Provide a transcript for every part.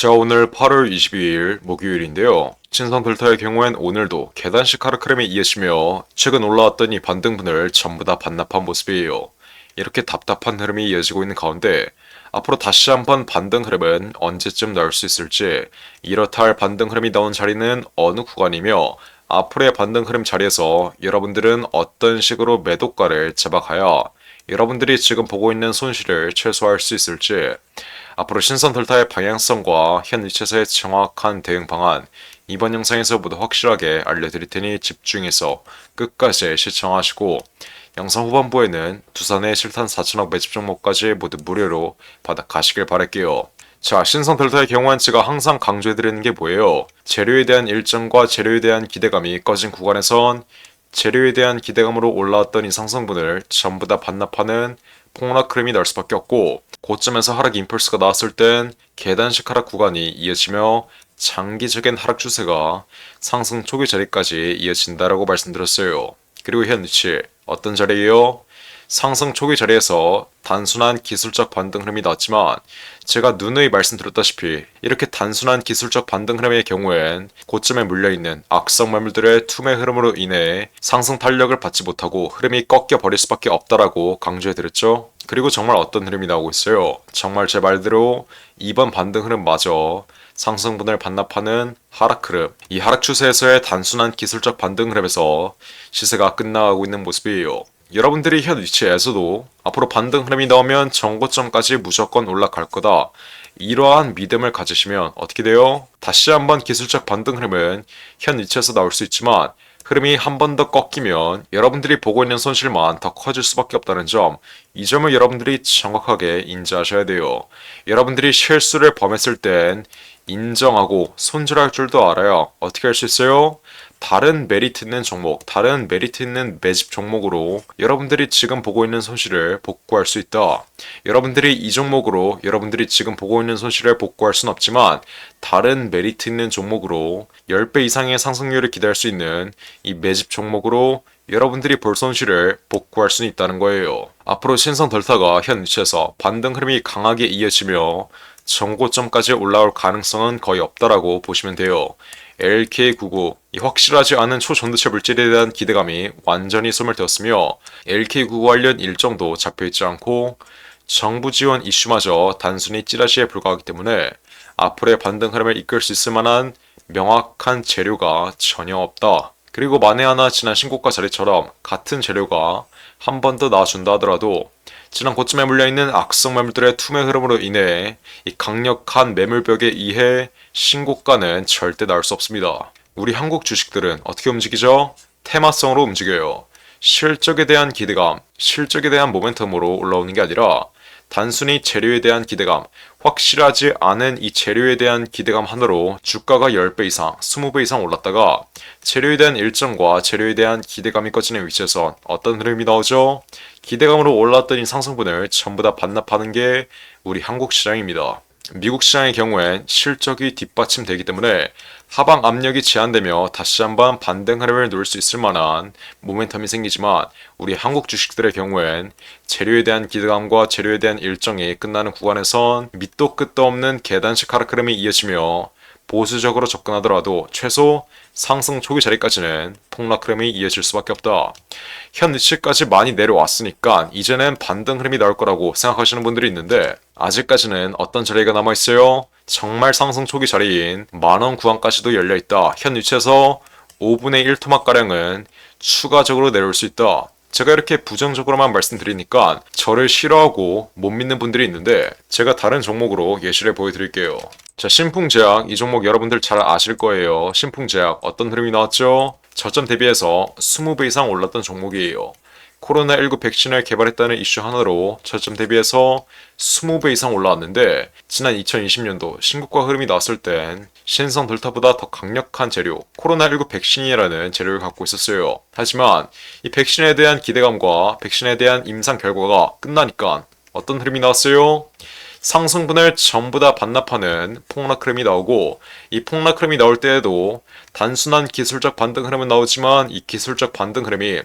자, 오늘 8월 22일 목요일인데요. 신성 델타의 경우엔 오늘도 계단식 하락흐름이 이어지며 최근 올라왔던 이 반등분을 전부 다 반납한 모습이에요. 이렇게 답답한 흐름이 이어지고 있는 가운데 앞으로 다시 한번 반등 흐름은 언제쯤 나올 수 있을지, 이렇다 할 반등 흐름이 나온 자리는 어느 구간이며 앞으로의 반등 흐름 자리에서 여러분들은 어떤 식으로 매도가를 잡아가야 여러분들이 지금 보고 있는 손실을 최소화할 수 있을지, 앞으로 신선 델타의 방향성과 현 위치에서의 정확한 대응 방안, 이번 영상에서 모두 확실하게 알려드릴 테니 집중해서 끝까지 시청하시고, 영상 후반부에는 두산의 실탄 4천억 매집 종목까지 모두 무료로 받아가시길 바랄게요. 자, 신선 델타의 경우엔 제가 항상 강조해드리는 게 뭐예요? 재료에 대한 일정과 재료에 대한 기대감이 꺼진 구간에선 재료에 대한 기대감으로 올라왔던 이 상승분을 전부 다 반납하는 폭락 흐름이 날 수밖에 없고, 고점에서 하락 임펄스가 나왔을 땐 계단식 하락 구간이 이어지며 장기적인 하락 추세가 상승 초기 자리까지 이어진다라고 말씀드렸어요. 그리고 현 위치 어떤 자리예요? 상승 초기 자리에서 단순한 기술적 반등 흐름이 나왔지만, 제가 누누이 말씀드렸다시피 이렇게 단순한 기술적 반등 흐름의 경우엔 고점에 물려있는 악성 매물들의 투매 흐름으로 인해 상승 탄력을 받지 못하고 흐름이 꺾여 버릴 수밖에 없다라고 강조해드렸죠. 그리고 정말 어떤 흐름이 나오고 있어요? 정말 제 말대로 이번 반등 흐름마저 상승분을 반납하는 하락 흐름, 이 하락 추세에서의 단순한 기술적 반등 흐름에서 시세가 끝나가고 있는 모습이에요. 여러분들이 현 위치에서도 앞으로 반등 흐름이 나오면 정고점까지 무조건 올라갈 거다, 이러한 믿음을 가지시면 어떻게 돼요? 다시 한번 기술적 반등 흐름은 현 위치에서 나올 수 있지만 흐름이 한 번 더 꺾이면 여러분들이 보고 있는 손실만 더 커질 수밖에 없다는 점, 이 점을 여러분들이 정확하게 인지하셔야 돼요. 여러분들이 실수를 범했을 땐 인정하고 손절할 줄도 알아야 어떻게 할 수 있어요? 다른 메리트 있는 종목, 다른 메리트 있는 매집 종목으로 여러분들이 지금 보고 있는 손실을 복구할 수 있다. 여러분들이 이 종목으로 여러분들이 지금 보고 있는 손실을 복구할 순 없지만 다른 메리트 있는 종목으로 10배 이상의 상승률을 기대할 수 있는 이 매집 종목으로 여러분들이 볼 손실을 복구할 수 있다는 거예요. 앞으로 신성 델타가 현 위치에서 반등 흐름이 강하게 이어지며 정고점까지 올라올 가능성은 거의 없다라고 보시면 돼요. LK99, 이 확실하지 않은 초전도체 물질에 대한 기대감이 완전히 소멸되었으며 LK99 관련 일정도 잡혀있지 않고 정부 지원 이슈마저 단순히 찌라시에 불과하기 때문에 앞으로의 반등 흐름을 이끌 수 있을 만한 명확한 재료가 전혀 없다. 그리고 만에 하나 지난 신고가 자리처럼 같은 재료가 한 번 더 나와준다 하더라도 지난 고점에 물려있는 악성 매물들의 투매 흐름으로 인해 이 강력한 매물벽에 의해 신고가는 절대 나올 수 없습니다. 우리 한국 주식들은 어떻게 움직이죠? 테마성으로 움직여요. 실적에 대한 기대감, 실적에 대한 모멘텀으로 올라오는 게 아니라 단순히 재료에 대한 기대감, 확실하지 않은 이 재료에 대한 기대감 하나로 주가가 10배 이상, 20배 이상 올랐다가 재료에 대한 일정과 재료에 대한 기대감이 꺼지는 위치에서 어떤 흐름이 나오죠? 기대감으로 올랐던 이 상승분을 전부 다 반납하는 게 우리 한국 시장입니다. 미국 시장의 경우엔 실적이 뒷받침되기 때문에 하방 압력이 제한되며 다시 한번 반등 흐름을 놓을 수 있을 만한 모멘텀이 생기지만, 우리 한국 주식들의 경우엔 재료에 대한 기대감과 재료에 대한 일정이 끝나는 구간에선 밑도 끝도 없는 계단식 하락 흐름이 이어지며 보수적으로 접근하더라도 최소 상승 초기 자리까지는 폭락 흐름이 이어질 수밖에 없다. 현 위치까지 많이 내려왔으니까 이제는 반등 흐름이 나올 거라고 생각하시는 분들이 있는데, 아직까지는 어떤 자리가 남아있어요? 정말 상승 초기 자리인 만원 구간까지도 열려있다. 현 위치에서 5분의 1 토막가량은 추가적으로 내려올 수 있다. 제가 이렇게 부정적으로만 말씀드리니까 저를 싫어하고 못 믿는 분들이 있는데, 제가 다른 종목으로 예시를 보여드릴게요. 자, 신풍제약, 이 종목 여러분들 잘 아실 거예요. 신풍제약 어떤 흐름이 나왔죠? 저점 대비해서 20배 이상 올랐던 종목이에요. 코로나19 백신을 개발했다는 이슈 하나로 저점 대비해서 20배 이상 올라왔는데, 지난 2020년도 신고가 흐름이 나왔을 땐 신성 델타보다 더 강력한 재료, 코로나19 백신이라는 재료를 갖고 있었어요. 하지만 이 백신에 대한 기대감과 백신에 대한 임상 결과가 끝나니까 어떤 흐름이 나왔어요? 상승분을 전부 다 반납하는 폭락 흐름이 나오고, 이 폭락 흐름이 나올 때에도 단순한 기술적 반등 흐름은 나오지만 이 기술적 반등 흐름이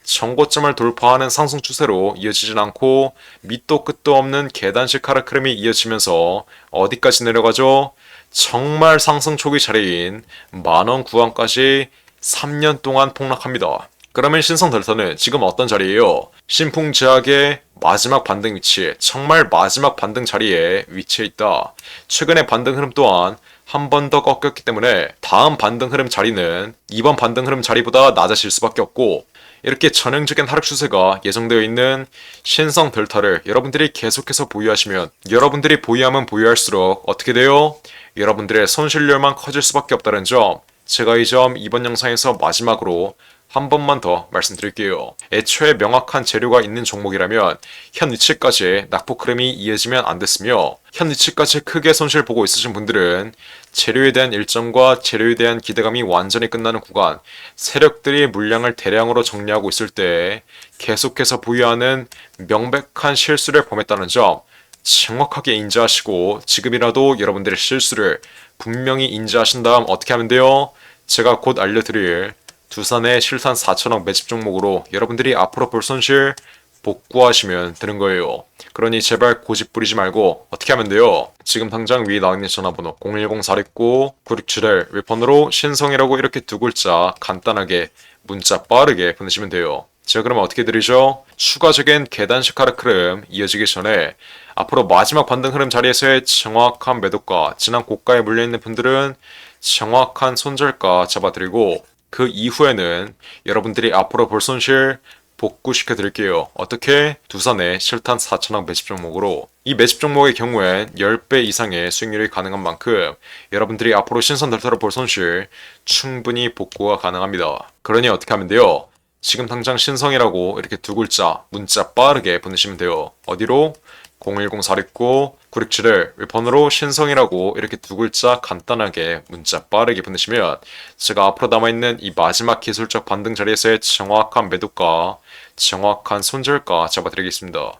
정고점을 돌파하는 상승 추세로 이어지진 않고 밑도 끝도 없는 계단식 하락흐름이 이어지면서 어디까지 내려가죠? 정말 상승 초기 자리인 만원 구간까지 3년 동안 폭락합니다. 그러면 신성 델타는 지금 어떤 자리예요? 신풍제약의 마지막 반등 위치에, 정말 마지막 반등 자리에 위치해 있다. 최근의 반등 흐름 또한 한 번 더 꺾였기 때문에 다음 반등 흐름 자리는 이번 반등 흐름 자리보다 낮아질 수밖에 없고, 이렇게 전형적인 하락 추세가 예정되어 있는 신성 델타를 여러분들이 계속해서 보유하시면, 여러분들이 보유하면 보유할수록 어떻게 돼요? 여러분들의 손실률만 커질 수밖에 없다는 점, 제가 이 점 이번 영상에서 마지막으로 한 번만 더 말씀드릴게요. 애초에 명확한 재료가 있는 종목이라면 현 위치까지 낙폭 흐름이 이어지면 안 됐으며, 현 위치까지 크게 손실 보고 있으신 분들은 재료에 대한 일정과 재료에 대한 기대감이 완전히 끝나는 구간, 세력들이 물량을 대량으로 정리하고 있을 때 계속해서 보유하는 명백한 실수를 범했다는 점 정확하게 인지하시고, 지금이라도 여러분들의 실수를 분명히 인지하신 다음 어떻게 하면 돼요? 제가 곧 알려드릴 두산의 실탄 4천억 매집 종목으로 여러분들이 앞으로 볼 손실 복구하시면 되는 거예요. 그러니 제발 고집 부리지 말고 어떻게 하면 돼요? 지금 당장 위에 나와 있는 전화번호 010-469-9671 웹폰으로 신성이라고 이렇게 두 글자 간단하게 문자 빠르게 보내시면 돼요. 제가 그러면 어떻게 드리죠? 추가적인 계단식 하락 흐름 이어지기 전에 앞으로 마지막 반등 흐름 자리에서의 정확한 매도가, 지난 고가에 물려있는 분들은 정확한 손절가 잡아드리고, 그 이후에는 여러분들이 앞으로 볼 손실 복구시켜 드릴게요. 어떻게? 두산의 실탄 4천억 매집 종목으로. 이 매집 종목의 경우엔 10배 이상의 수익률이 가능한 만큼 여러분들이 앞으로 신선 델타로 볼 손실 충분히 복구가 가능합니다. 그러니 어떻게 하면 돼요? 지금 당장 신성이라고 이렇게 두 글자 문자 빠르게 보내시면 돼요. 어디로? 010-469-9671 웹폰으로 신성이라고 이렇게 두 글자 간단하게 문자 빠르게 보내시면 제가 앞으로 남아있는 이 마지막 기술적 반등 자리에서의 정확한 매도가, 정확한 손절가 잡아드리겠습니다.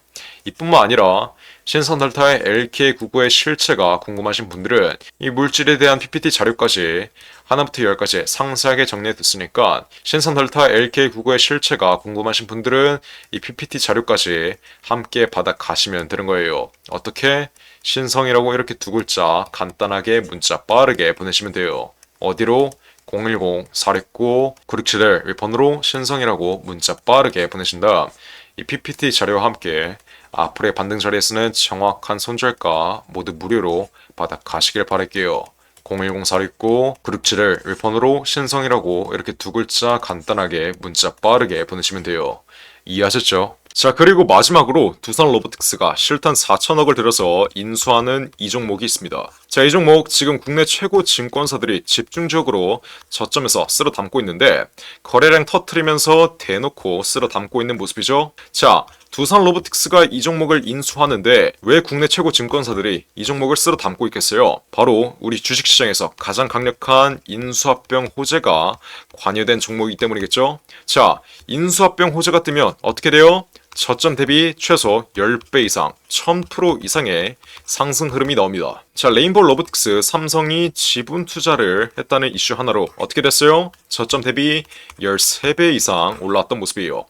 이뿐만 아니라 신성 델타의 LK99의 실체가 궁금하신 분들은 이 물질에 대한 PPT 자료까지 하나부터 10까지 상세하게 정리해뒀으니까, 신성 델타 LK99의 실체가 궁금하신 분들은 이 PPT 자료까지 함께 받아가시면 되는 거예요. 어떻게? 신성이라고 이렇게 두 글자 간단하게 문자 빠르게 보내시면 돼요. 어디로? 010-469-9671 웹폰으로 신성이라고 문자 빠르게 보내신 다음 이 PPT 자료와 함께 앞으로의 반등 자리에서는 정확한 손절가 모두 무료로 받아 가시길 바랄게요. 010-469-9671 웹폰으로 신성이라고 이렇게 두 글자 간단하게 문자 빠르게 보내시면 돼요. 이해하셨죠? 자, 그리고 마지막으로 두산 로보틱스가 실탄 4천억을 들여서 인수하는 이 종목이 있습니다. 자, 이 종목 지금 국내 최고 증권사들이 집중적으로 저점에서 쓸어 담고 있는데 거래량 터트리면서 대놓고 쓸어 담고 있는 모습이죠. 자, 두산 로보틱스가 이 종목을 인수하는데 왜 국내 최고 증권사들이 이 종목을 쓸어 담고 있겠어요? 바로 우리 주식시장에서 가장 강력한 인수합병 호재가 관여된 종목이기 때문이겠죠? 자, 인수합병 호재가 뜨면 어떻게 돼요? 저점 대비 최소 10배 이상, 1000% 이상의 상승 흐름이 나옵니다. 자, 레인보우 로보틱스 삼성이 지분 투자를 했다는 이슈 하나로 어떻게 됐어요? 저점 대비 13배 이상 올라왔던 모습이에요.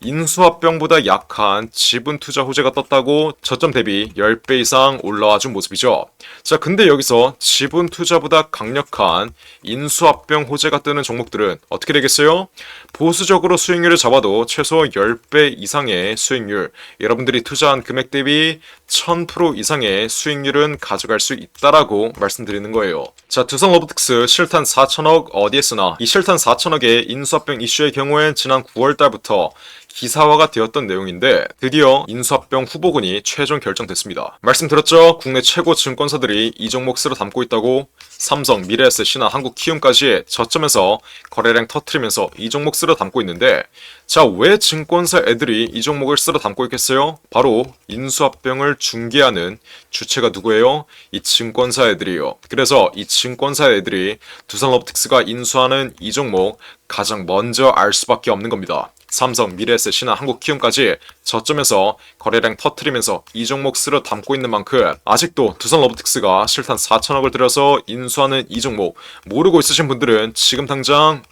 인수합병보다 약한 지분 투자 호재가 떴다고 저점 대비 10배 이상 올라와 준 모습이죠. 자, 근데 여기서 지분 투자보다 강력한 인수합병 호재가 뜨는 종목들은 어떻게 되겠어요? 보수적으로 수익률을 잡아도 최소 10배 이상의 수익률, 여러분들이 투자한 금액 대비 1000% 이상의 수익률은 가져갈 수 있다라고 말씀드리는 거예요. 자, 두산 로보틱스 실탄 4천억 어디에 쓰나? 이 실탄 4천억의 인수합병 이슈의 경우엔 지난 9월 달부터 기사화가 되었던 내용인데 드디어 인수합병 후보군이 최종 결정됐습니다. 말씀드렸죠? 국내 최고 증권사들이 이 종목 쓸어 담고 있다고. 삼성, 미래에셋, 신한, 한국키움까지 저점에서 거래량 터트리면서 이 종목 쓸어 담고 있는데, 자, 왜 증권사 애들이 이 종목을 쓸어 담고 있겠어요? 바로 인수합병을 중개하는 주체가 누구예요? 이 증권사 애들이에요. 그래서 이 증권사 애들이 두산 로보틱스가 인수하는 이 종목 가장 먼저 알 수밖에 없는 겁니다. 삼성, 미래에셋, 신한, 한국키움까지 저점에서 거래량 터트리면서 이 종목 쓸어 담고 있는 만큼 아직도 두산로보틱스가 실탄 4천억을 들여서 인수하는 이 종목 모르고 있으신 분들은 지금 당장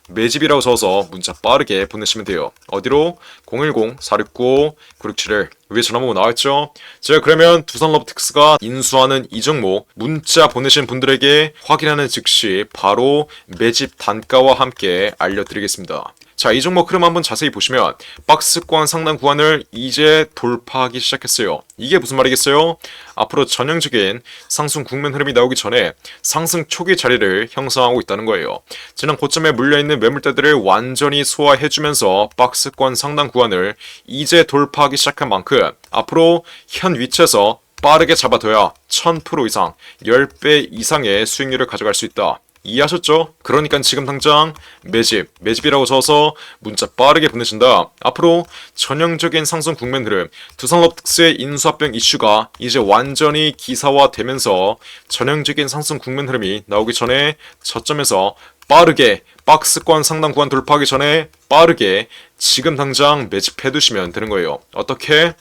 매집이라고 적어서 문자 빠르게 보내시면 돼요. 어디로? 010-469-9671 위에 전화번호 나와있죠? 제가 그러면 두산로보틱스가 인수하는 이 종목 문자 보내신 분들에게 확인하는 즉시 바로 매집 단가와 함께 알려드리겠습니다. 자, 이 종목 흐름 한번 자세히 보시면 박스권 상단 구간을 이제 돌파하기 시작했어요. 이게 무슨 말이겠어요? 앞으로 전형적인 상승 국면 흐름이 나오기 전에 상승 초기 자리를 형성하고 있다는 거예요. 지난 고점에 물려있는 매물대들을 완전히 소화해주면서 박스권 상단 구간을 이제 돌파하기 시작한 만큼 앞으로 현 위치에서 빠르게 잡아둬야 1000% 이상, 10배 이상의 수익률을 가져갈 수 있다. 이해하셨죠? 그러니까 지금 당장 매집이라고 적어서 문자 빠르게 보내신다. 앞으로 전형적인 상승 국면 흐름, 두산로보틱스의 인수합병 이슈가 이제 완전히 기사화되면서 전형적인 상승 국면 흐름이 나오기 전에 저점에서 빠르게 박스권 상단 구간 돌파하기 전에 빠르게 지금 당장 매집해 두시면 되는 거예요. 어떻게?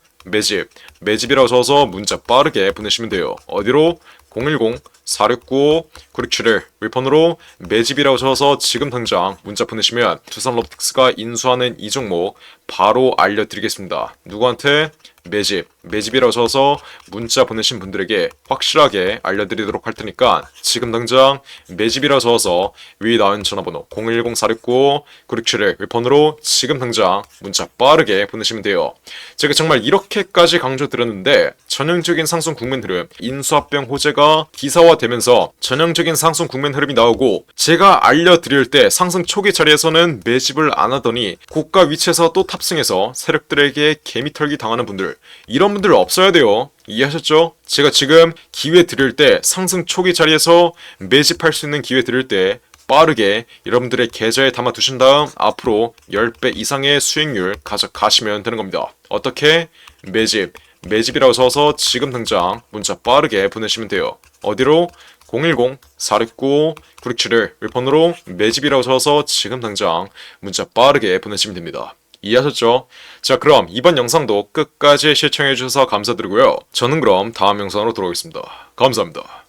매집이라고 적어서 문자 빠르게 보내시면 돼요. 어디로? 010-469-9671 윌폰으로 매집이라고 적어서 지금 당장 문자 보내시면 두산로보틱스가 인수하는 이 종목 바로 알려드리겠습니다. 누구한테? 매집이라고 적어서 문자 보내신 분들에게 확실하게 알려드리도록 할 테니까 지금 당장 매집이라고 적어서 위에 나온 전화번호 010-469-9671 윌폰으로 지금 당장 문자 빠르게 보내시면 돼요. 제가 정말 이렇게까지 강조드렸는데 전형적인 상승 국면 흐름, 인수합병 호재가 기사화되면서 전형적인 상승 국면 흐름이 나오고 제가 알려드릴 때 상승 초기 자리에서는 매집을 안 하더니 고가 위치에서 또 탑승해서 세력들에게 개미털기 당하는 분들, 이런 분들 없어야 돼요. 이해하셨죠? 제가 지금 기회 드릴 때 상승 초기 자리에서 매집할 수 있는 기회 드릴 때 빠르게 여러분들의 계좌에 담아 두신 다음 앞으로 10배 이상의 수익률 가져가시면 되는 겁니다. 어떻게? 매집이라고 써서 지금 당장 문자 빠르게 보내시면 돼요. 어디로? 010-469-9671 윌폰으로 매집이라고 적어서 지금 당장 문자 빠르게 보내시면 됩니다. 이해하셨죠? 자, 그럼 이번 영상도 끝까지 시청해주셔서 감사드리고요. 저는 그럼 다음 영상으로 돌아오겠습니다. 감사합니다.